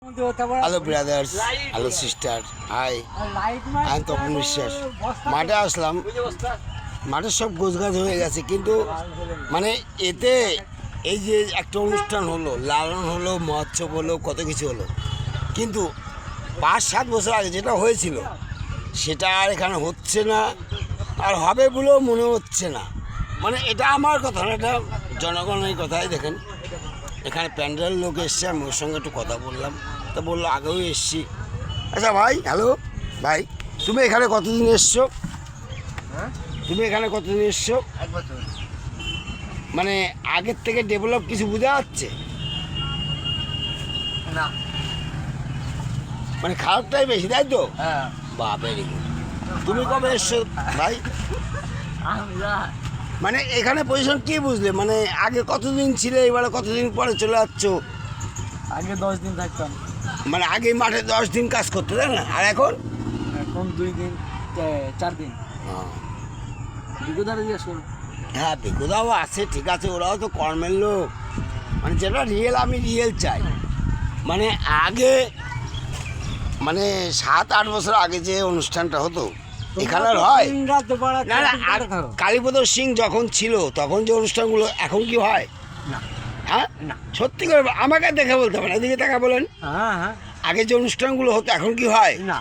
Hello brothers, hello sister, hi. আমি তপন বিশ্বাস। মাঠে আসলাম, মাঠে সব গোছগাছ হয়ে গেছে, কিন্তু মানে এতে এই যে একটা অনুষ্ঠান হলো, লালন হলো, মহোৎসব হলো, কত কিছু হলো, কিন্তু 5-7 বছর আগে যেটা হয়েছিল সেটা আর এখানে হচ্ছে না, আর হবে বলেও মনে হচ্ছে না। মানে এটা আমার কথা না, এটা জনগণের কথাই। দেখেন এখানে প্যান্ডেল লোক এসছে, আমি ওর সঙ্গে একটু কথা বললাম, তো বললো আগেও এসছি। আচ্ছা ভাই, হ্যালো ভাই, তুমি এখানে কতদিন এসছো? তুমি এখানে কতদিন এসছো? 1 বছর। মানে আগের থেকে ডেভেলপ কিছু বোঝা যাচ্ছে? না। মানে খারাপটাই বেশি, তাই তো? হ্যাঁ। বা ভেরি গুড। তুমি কবে এসছো ভাই? মানে এখানে পজিশন কি বুঝলে? মানে আগে কতদিন ছিলে, এবারে কতদিন পরে চলে যাচ্ছ? আগে 10 দিন থাকতাম, মানে আগে মাঠে 10 দিন কাজ করতে, তাই না? আর এখন এখন 2 দিন 4 দিন। বিগদারে জিজ্ঞেস করুন। হ্যাঁ, বিকুদাও আছে, ঠিক আছে, ওরাও তো কর্মের লোক। মানে যেটা রিয়েল, আমি রিয়েল চাই। মানে আগে, মানে 7-8 বছর আগে যে অনুষ্ঠানটা হতো এখানে আর হয় না? না, আর কালীপদ সিং যখন ছিল তখন যে অনুষ্ঠানগুলো এখন কি হয়? না। হ্যাঁ না। সত্যি করে আমাকে দেখে বলতে হবে না, এদিকে টাকা বলেন। হ্যাঁ হ্যাঁ। আগে যে অনুষ্ঠানগুলো হতো এখন কি হয়? না।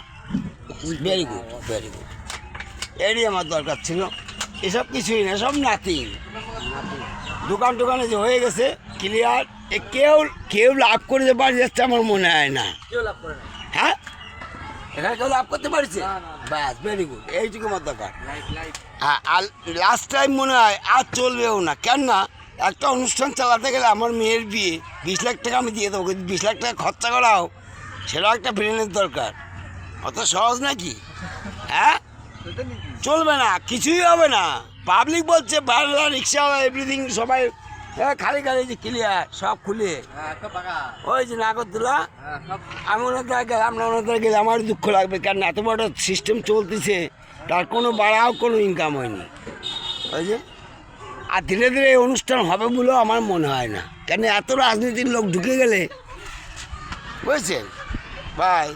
Very good, very good. এরই আমার দরকার ছিল। এসব কিছুই না, সব নাথিং। দোকান টোকানে যে হয়ে গেছে ক্লিয়ার, এ কেউ কেউ লাভ করে যে বাড়ি যাচ্ছে আমার মনে হয় না। কেউ লাভ করে না। হ্যাঁ, এখানে কেউ লাভ করতে পারছে? না, না, না। ব্যাস, ভেরি গুড, এইটুকু আমার দরকার। লাইট। হ্যাঁ, আর লাস্ট টাইম মনে হয় আর চলবেও না। কেন না, একটা অনুষ্ঠান চালাতে গেলে আমার মেয়ের বিয়ে 20 লাখ টাকা আমি দিয়ে দেবো, কিন্তু 20 লাখ টাকা খরচা করাও সেটাও একটা ব্রেনের দরকার। অত সহজ নাকি? হ্যাঁ, চলবে না, কিছুই হবে না। পাবলিক বলছে বাংলা রিক্সাওয়ালা এভরিথিং সবাই খালি খালি যে ক্লিয়ার সব খুলে, হ্যাঁ, সব পাকা। ওই যে নাগরদোলা। হ্যাঁ, সব। আমি ওনাদের গেলাম না, ওনাদের গেলে আমার দুঃখ লাগবে, কারণ এত বড় সিস্টেম চলতেছে, তার কোনো বাড়াও কোনো ইনকাম হয়নি। ওই যে, আর ধীরে ধীরে এই অনুষ্ঠান হবে বলেও আমার মনে হয় না, কেন এত রাজনীতির লোক ঢুকে গেলে, বুঝছেন ভাই।